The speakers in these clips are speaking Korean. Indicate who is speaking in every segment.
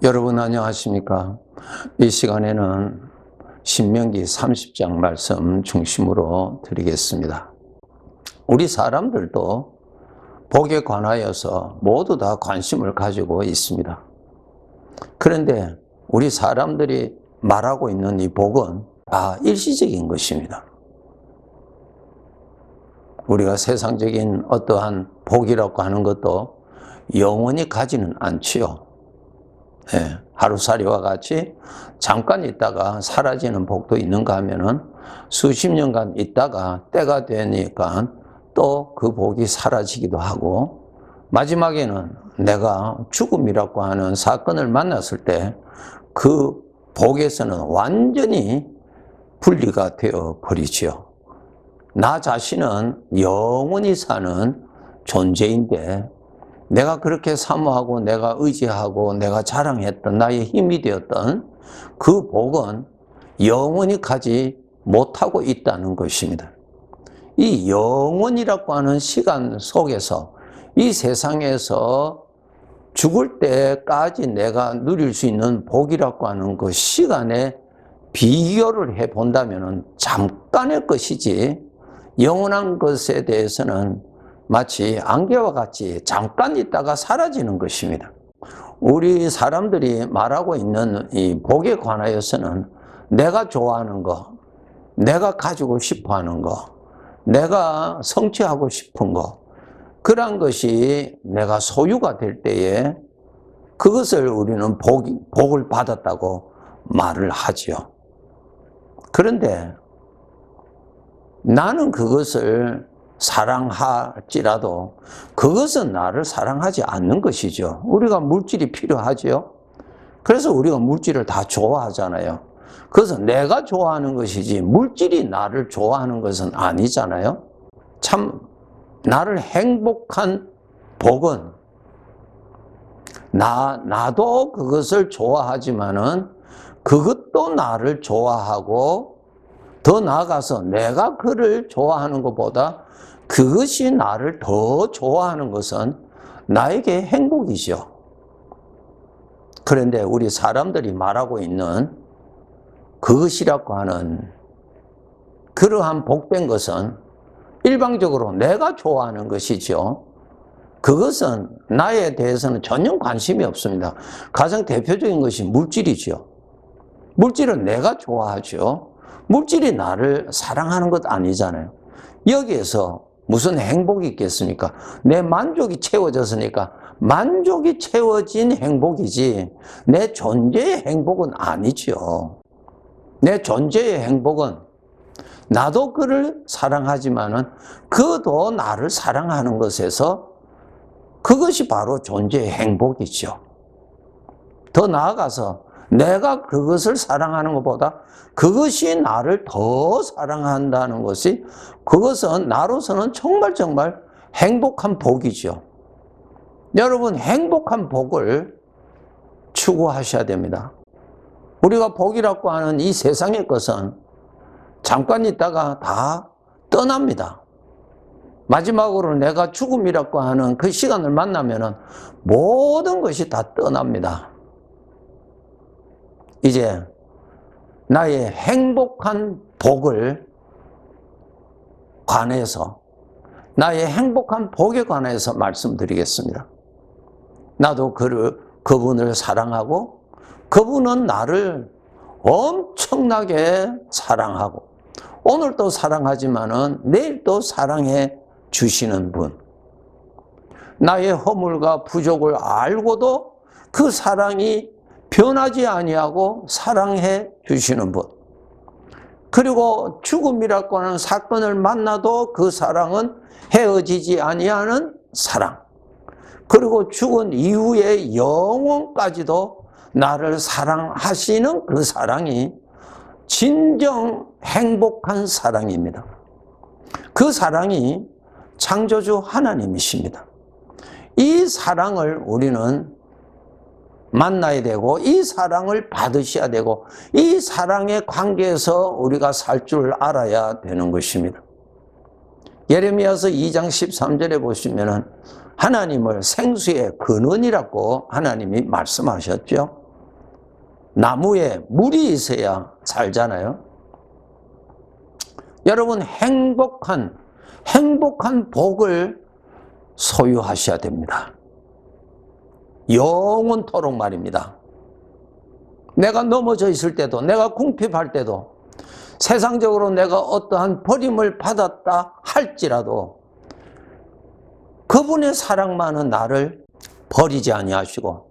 Speaker 1: 여러분 안녕하십니까? 이 시간에는 신명기 30장 말씀 중심으로 드리겠습니다. 우리 사람들도 복에 관하여서 모두 다 관심을 가지고 있습니다. 그런데 우리 사람들이 말하고 있는 이 복은 다 일시적인 것입니다. 우리가 세상적인 어떠한 복이라고 하는 것도 영원히 가지는 않지요. 하루살이와 같이 잠깐 있다가 사라지는 복도 있는가 하면은 수십 년간 있다가 때가 되니까 또 그 복이 사라지기도 하고, 마지막에는 내가 죽음이라고 하는 사건을 만났을 때 그 복에서는 완전히 분리가 되어 버리지요. 나 자신은 영원히 사는 존재인데, 내가 그렇게 사모하고 내가 의지하고 내가 자랑했던 나의 힘이 되었던 그 복은 영원히 가지 못하고 있다는 것입니다. 이 영원이라고 하는 시간 속에서 이 세상에서 죽을 때까지 내가 누릴 수 있는 복이라고 하는 그 시간에 비교를 해 본다면 잠깐의 것이지, 영원한 것에 대해서는 마치 안개와 같이 잠깐 있다가 사라지는 것입니다. 우리 사람들이 말하고 있는 이 복에 관하여서는 내가 좋아하는 거, 내가 가지고 싶어 하는 거, 내가 성취하고 싶은 거, 그런 것이 내가 소유가 될 때에 그것을 우리는 복을 받았다고 말을 하지요. 그런데 나는 그것을 사랑할지라도 그것은 나를 사랑하지 않는 것이죠. 우리가 물질이 필요하죠. 그래서 우리가 물질을 다 좋아하잖아요. 그래서 내가 좋아하는 것이지 물질이 나를 좋아하는 것은 아니잖아요. 참 나를 행복한 복은 나도 그것을 좋아하지만은 그것도 나를 좋아하고, 더 나아가서 내가 그를 좋아하는 것보다 그것이 나를 더 좋아하는 것은 나에게 행복이죠. 그런데 우리 사람들이 말하고 있는 그것이라고 하는 그러한 복된 것은 일방적으로 내가 좋아하는 것이죠. 그것은 나에 대해서는 전혀 관심이 없습니다. 가장 대표적인 것이 물질이죠. 물질은 내가 좋아하죠. 물질이 나를 사랑하는 것 아니잖아요. 여기에서 무슨 행복이 있겠습니까? 내 만족이 채워졌으니까 만족이 채워진 행복이지 내 존재의 행복은 아니죠. 내 존재의 행복은 나도 그를 사랑하지만은 그도 나를 사랑하는 것에서 그것이 바로 존재의 행복이죠. 더 나아가서 내가 그것을 사랑하는 것보다 그것이 나를 더 사랑한다는 것이, 그것은 나로서는 정말 행복한 복이죠. 여러분, 행복한 복을 추구하셔야 됩니다. 우리가 복이라고 하는 이 세상의 것은 잠깐 있다가 다 떠납니다. 마지막으로 내가 죽음이라고 하는 그 시간을 만나면은 모든 것이 다 떠납니다. 이제 나의 행복한 복을 관해서, 나의 행복한 복에 관해서 말씀드리겠습니다. 나도 그분을 사랑하고 그분은 나를 엄청나게 사랑하고 오늘도 사랑하지만은 내일도 사랑해 주시는 분, 나의 허물과 부족을 알고도 그 사랑이 변하지 아니하고 사랑해 주시는 분, 그리고 죽음이라고 하는 사건을 만나도 그 사랑은 헤어지지 아니하는 사랑, 그리고 죽은 이후의 영원까지도 나를 사랑하시는 그 사랑이 진정 행복한 사랑입니다. 그 사랑이 창조주 하나님이십니다. 이 사랑을 우리는 만나야 되고, 이 사랑을 받으셔야 되고, 이 사랑의 관계에서 우리가 살 줄 알아야 되는 것입니다. 예레미야서 2장 13절에 보시면은 하나님을 생수의 근원이라고 하나님이 말씀하셨죠. 나무에 물이 있어야 살잖아요. 여러분, 행복한 복을 소유하셔야 됩니다. 영원토록 말입니다. 내가 넘어져 있을 때도, 내가 궁핍할 때도, 세상적으로 내가 어떠한 버림을 받았다 할지라도 그분의 사랑만은 나를 버리지 아니하시고,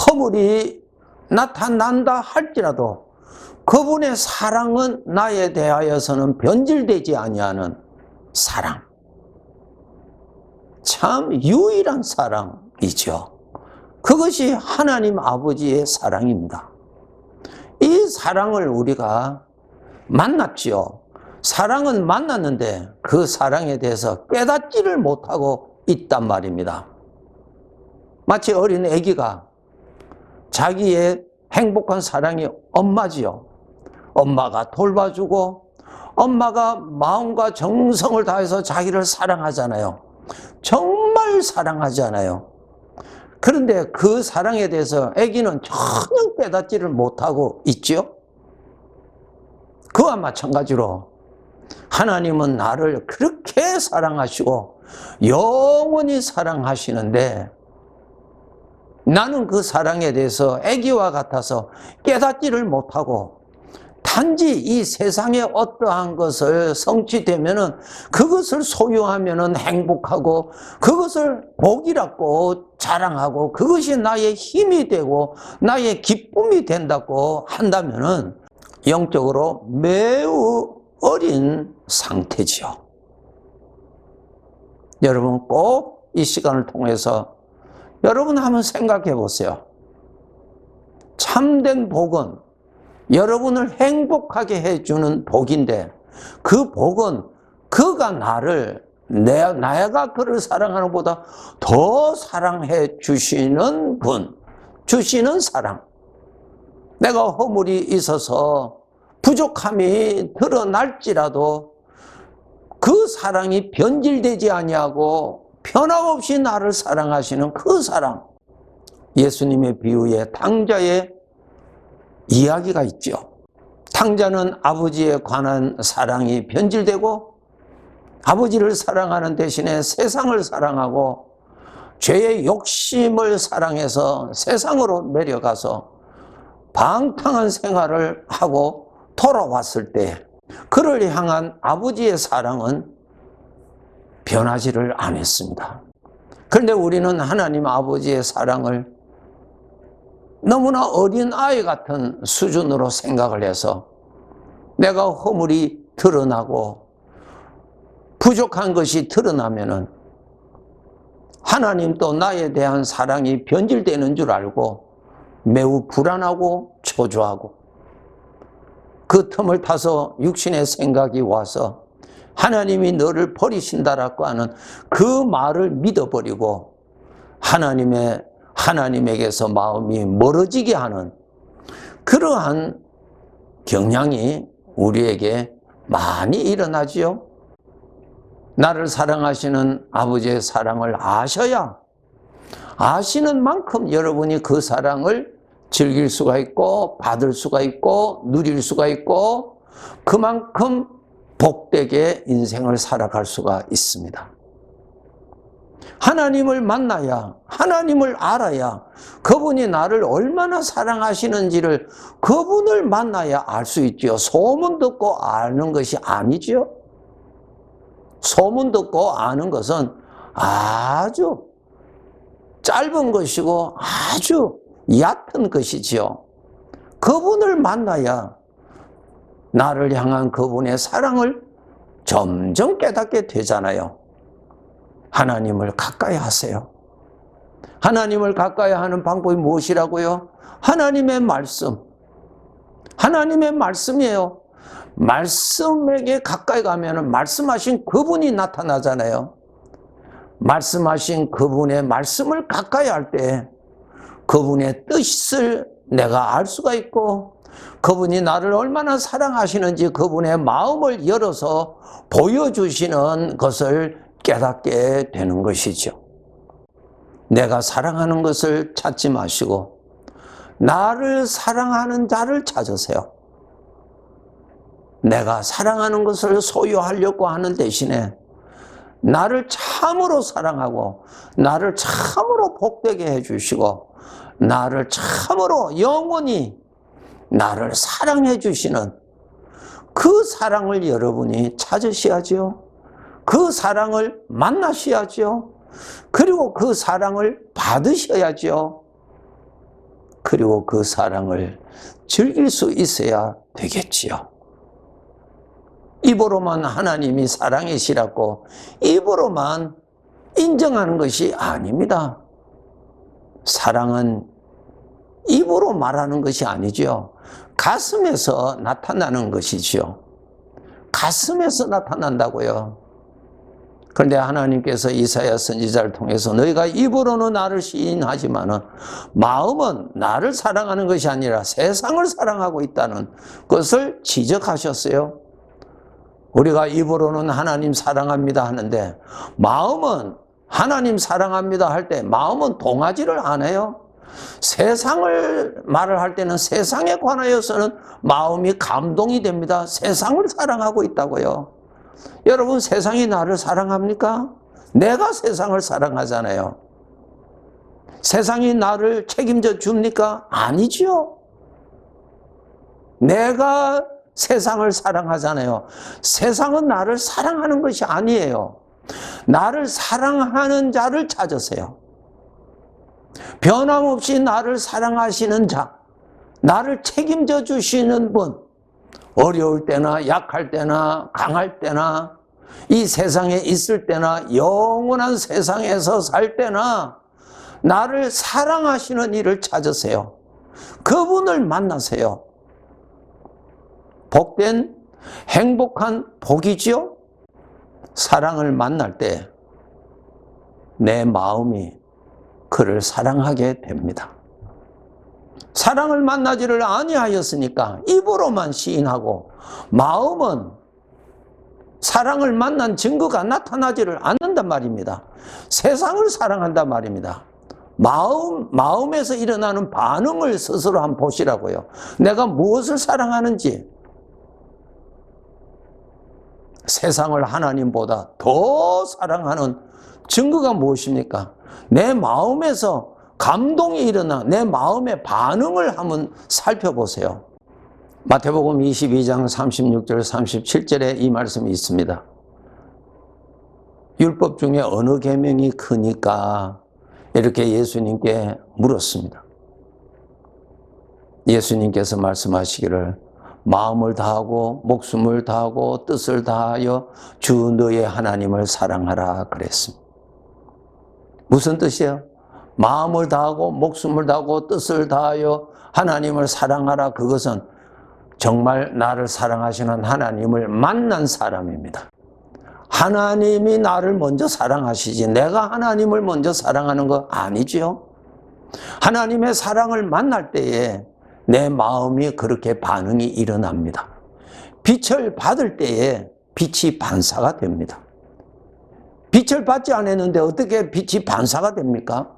Speaker 1: 허물이 나타난다 할지라도 그분의 사랑은 나에 대하여서는 변질되지 아니하는 사랑. 참 유일한 사랑이죠. 그것이 하나님 아버지의 사랑입니다. 이 사랑을 우리가 만났지요. 사랑은 만났는데 그 사랑에 대해서 깨닫지를 못하고 있단 말입니다. 마치 어린 아기가 자기의 행복한 사랑이 엄마지요. 엄마가 돌봐주고 엄마가 마음과 정성을 다해서 자기를 사랑하잖아요. 정말 사랑하잖아요. 그런데 그 사랑에 대해서 아기는 전혀 깨닫지를 못하고 있죠. 그와 마찬가지로 하나님은 나를 그렇게 사랑하시고 영원히 사랑하시는데 나는 그 사랑에 대해서 아기와 같아서 깨닫지를 못하고 단지 이 세상에 어떠한 것을 성취되면은 그것을 소유하면은 행복하고 그것을 복이라고 자랑하고 그것이 나의 힘이 되고 나의 기쁨이 된다고 한다면은 영적으로 매우 어린 상태지요. 여러분 꼭 이 시간을 통해서 여러분 한번 생각해 보세요. 참된 복은 여러분을 행복하게 해주는 복인데 그 복은 그가 나를 내가 그를 사랑하는 것보다 더 사랑해 주시는 분, 주시는 사랑. 내가 허물이 있어서 부족함이 드러날지라도 그 사랑이 변질되지 아니하고 변함없이 나를 사랑하시는 그 사랑. 예수님의 비유에 탕자의 이야기가 있죠. 탕자는 아버지에 관한 사랑이 변질되고 아버지를 사랑하는 대신에 세상을 사랑하고 죄의 욕심을 사랑해서 세상으로 내려가서 방탕한 생활을 하고 돌아왔을 때 그를 향한 아버지의 사랑은 변하지를 않았습니다. 그런데 우리는 하나님 아버지의 사랑을 너무나 어린 아이 같은 수준으로 생각을 해서 내가 허물이 드러나고 부족한 것이 드러나면은 하나님도 나에 대한 사랑이 변질되는 줄 알고 매우 불안하고 초조하고 그 틈을 타서 육신의 생각이 와서 하나님이 너를 버리신다라고 하는 그 말을 믿어버리고 하나님에게서 마음이 멀어지게 하는 그러한 경향이 우리에게 많이 일어나지요. 나를 사랑하시는 아버지의 사랑을 아시는 만큼 여러분이 그 사랑을 즐길 수가 있고 받을 수가 있고 누릴 수가 있고 그만큼 복되게 인생을 살아갈 수가 있습니다. 하나님을 만나야, 하나님을 알아야 그분이 나를 얼마나 사랑하시는지를 그분을 만나야 알 수 있죠. 소문 듣고 아는 것이 아니죠. 소문 듣고 아는 것은 아주 짧은 것이고 아주 얕은 것이지요. 그분을 만나야 나를 향한 그분의 사랑을 점점 깨닫게 되잖아요. 하나님을 가까이 하세요. 하나님을 가까이 하는 방법이 무엇이라고요? 하나님의 말씀. 하나님의 말씀이에요. 말씀에게 가까이 가면 말씀하신 그분이 나타나잖아요. 말씀하신 그분의 말씀을 가까이 할 때 그분의 뜻을 내가 알 수가 있고 그분이 나를 얼마나 사랑하시는지 그분의 마음을 열어서 보여주시는 것을 깨닫게 되는 것이죠. 내가 사랑하는 것을 찾지 마시고 나를 사랑하는 자를 찾으세요. 내가 사랑하는 것을 소유하려고 하는 대신에 나를 참으로 사랑하고 나를 참으로 복되게 해주시고 나를 참으로 영원히 나를 사랑해 주시는 그 사랑을 여러분이 찾으셔야죠. 그 사랑을 만나셔야죠. 그리고 그 사랑을 받으셔야죠. 그리고 그 사랑을 즐길 수 있어야 되겠지요. 입으로만 하나님이 사랑이시라고 입으로만 인정하는 것이 아닙니다. 사랑은 입으로 말하는 것이 아니죠. 가슴에서 나타나는 것이죠. 가슴에서 나타난다고요. 그런데 하나님께서 이사야 선지자를 통해서 너희가 입으로는 나를 시인하지만은 마음은 나를 사랑하는 것이 아니라 세상을 사랑하고 있다는 것을 지적하셨어요. 우리가 입으로는 하나님 사랑합니다 하는데 마음은 하나님 사랑합니다 할 때 마음은 동하지를 않아요. 세상을 말을 할 때는 세상에 관하여서는 마음이 감동이 됩니다. 세상을 사랑하고 있다고요. 여러분, 세상이 나를 사랑합니까? 내가 세상을 사랑하잖아요. 세상이 나를 책임져 줍니까? 아니죠. 내가 세상을 사랑하잖아요. 세상은 나를 사랑하는 것이 아니에요. 나를 사랑하는 자를 찾으세요. 변함없이 나를 사랑하시는 자, 나를 책임져 주시는 분, 어려울 때나 약할 때나 강할 때나 이 세상에 있을 때나 영원한 세상에서 살 때나 나를 사랑하시는 이를 찾으세요. 그분을 만나세요. 복된 행복한 복이지요. 사랑을 만날 때 내 마음이 그를 사랑하게 됩니다. 사랑을 만나지를 아니하였으니까 입으로만 시인하고 마음은 사랑을 만난 증거가 나타나지를 않는단 말입니다. 세상을 사랑한단 말입니다. 마음에서 일어나는 반응을 스스로 한번 보시라고요. 내가 무엇을 사랑하는지. 세상을 하나님보다 더 사랑하는 증거가 무엇입니까? 내 마음에서 감동이 일어나 내 마음의 반응을 한번 살펴보세요. 마태복음 22장 36절 37절에 이 말씀이 있습니다. 율법 중에 어느 계명이 크니까? 이렇게 예수님께 물었습니다. 예수님께서 말씀하시기를 마음을 다하고 목숨을 다하고 뜻을 다하여 주 너의 하나님을 사랑하라 그랬습니다. 무슨 뜻이에요? 마음을 다하고 목숨을 다하고 뜻을 다하여 하나님을 사랑하라. 그것은 정말 나를 사랑하시는 하나님을 만난 사람입니다. 하나님이 나를 먼저 사랑하시지 내가 하나님을 먼저 사랑하는 거 아니지요? 하나님의 사랑을 만날 때에 내 마음이 그렇게 반응이 일어납니다. 빛을 받을 때에 빛이 반사가 됩니다. 빛을 받지 않았는데 어떻게 빛이 반사가 됩니까?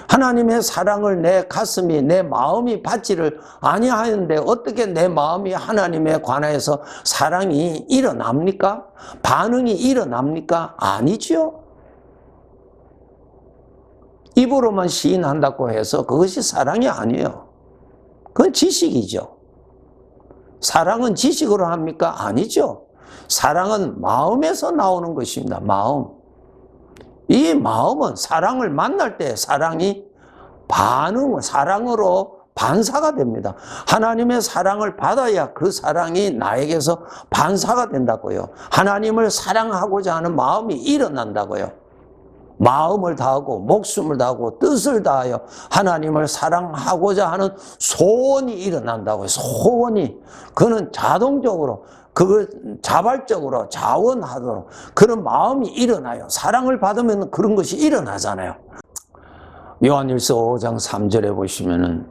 Speaker 1: 하나님의 사랑을 내 가슴이 내 마음이 받지를 아니하는데 어떻게 내 마음이 하나님에 관해서 사랑이 일어납니까? 반응이 일어납니까? 아니죠. 입으로만 시인한다고 해서 그것이 사랑이 아니에요. 그건 지식이죠. 사랑은 지식으로 합니까? 아니죠. 사랑은 마음에서 나오는 것입니다. 마음. 이 마음은 사랑을 만날 때 사랑이 사랑으로 반사가 됩니다. 하나님의 사랑을 받아야 그 사랑이 나에게서 반사가 된다고요. 하나님을 사랑하고자 하는 마음이 일어난다고요. 마음을 다하고 목숨을 다하고 뜻을 다하여 하나님을 사랑하고자 하는 소원이 일어난다고요. 소원이. 그는 자동적으로 그걸 자발적으로 자원하도록 그런 마음이 일어나요. 사랑을 받으면 그런 것이 일어나잖아요. 요한일서 5장 3절에 보시면은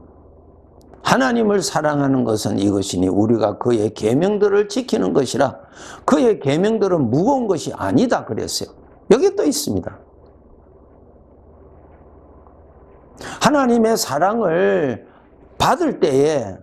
Speaker 1: 하나님을 사랑하는 것은 이것이니 우리가 그의 계명들을 지키는 것이라 그의 계명들은 무거운 것이 아니다 그랬어요. 여기 또 있습니다. 하나님의 사랑을 받을 때에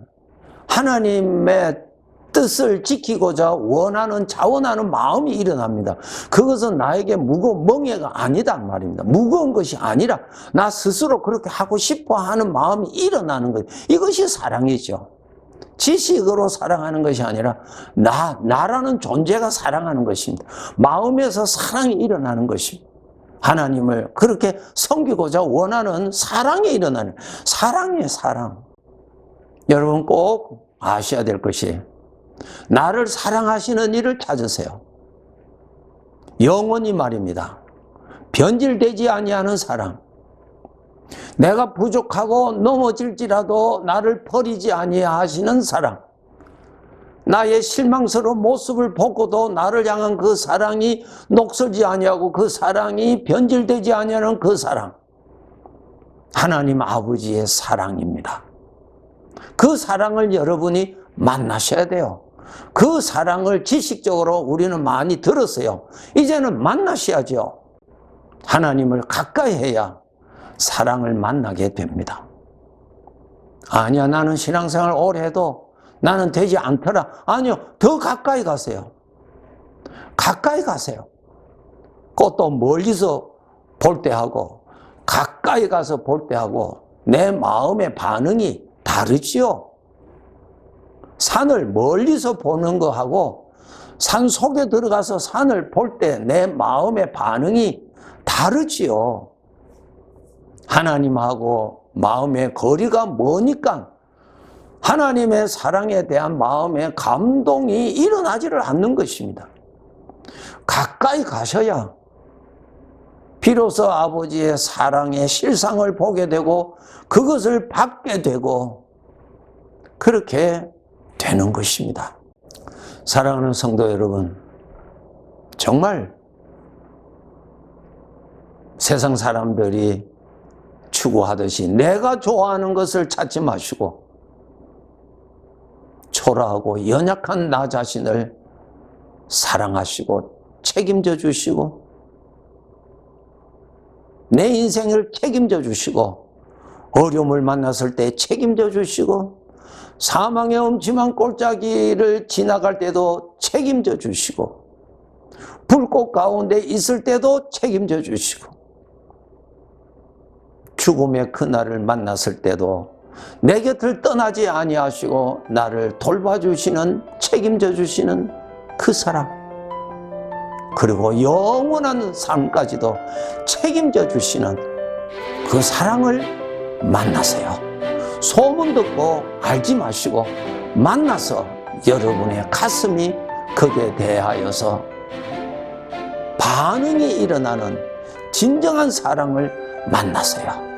Speaker 1: 하나님의 뜻을 지키고자 원하는 자원하는 마음이 일어납니다. 그것은 나에게 무거운 멍해가 아니다 말입니다. 무거운 것이 아니라 나 스스로 그렇게 하고 싶어 하는 마음이 일어나는 것. 이것이 사랑이죠. 지식으로 사랑하는 것이 아니라 나라는 존재가 사랑하는 것입니다. 마음에서 사랑이 일어나는 것입니다. 하나님을 그렇게 섬기고자 원하는 사랑이 일어나는, 사랑이에요, 사랑. 여러분 꼭 아셔야 될 것이, 나를 사랑하시는 이를 찾으세요. 영원히 말입니다. 변질되지 아니하는 사랑. 내가 부족하고 넘어질지라도 나를 버리지 아니하시는 사랑. 나의 실망스러운 모습을 보고도 나를 향한 그 사랑이 녹슬지 아니하고 그 사랑이 변질되지 아니하는 그 사랑. 하나님 아버지의 사랑입니다. 그 사랑을 여러분이 만나셔야 돼요. 그 사랑을 지식적으로 우리는 많이 들었어요. 이제는 만나셔야죠. 하나님을 가까이 해야 사랑을 만나게 됩니다. 아니야, 나는 신앙생활 오래 해도 나는 되지 않더라. 아니요, 더 가까이 가세요. 가까이 가세요. 그것도 멀리서 볼 때 하고 가까이 가서 볼 때 하고 내 마음의 반응이 다르지요. 산을 멀리서 보는 거하고 산 속에 들어가서 산을 볼 때 내 마음의 반응이 다르지요. 하나님하고 마음의 거리가 머니까 하나님의 사랑에 대한 마음의 감동이 일어나지를 않는 것입니다. 가까이 가셔야 비로소 아버지의 사랑의 실상을 보게 되고 그것을 받게 되고 그렇게 되는 것입니다. 사랑하는 성도 여러분, 정말 세상 사람들이 추구하듯이 내가 좋아하는 것을 찾지 마시고 초라하고 연약한 나 자신을 사랑하시고 책임져 주시고 내 인생을 책임져 주시고 어려움을 만났을 때 책임져 주시고 사망의 엄침한 골짜기를 지나갈 때도 책임져 주시고 불꽃 가운데 있을 때도 책임져 주시고 죽음의 그날을 만났을 때도 내 곁을 떠나지 아니하시고 나를 돌봐주시는, 책임져 주시는 그 사랑, 그리고 영원한 삶까지도 책임져 주시는 그 사랑을 만나세요. 소문 듣고 알지 마시고 만나서 여러분의 가슴이 거기에 대하여서 반응이 일어나는 진정한 사랑을 만나세요.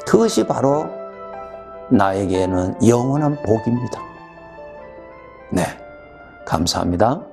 Speaker 1: 그것이 바로 나에게는 영원한 복입니다. 네, 감사합니다.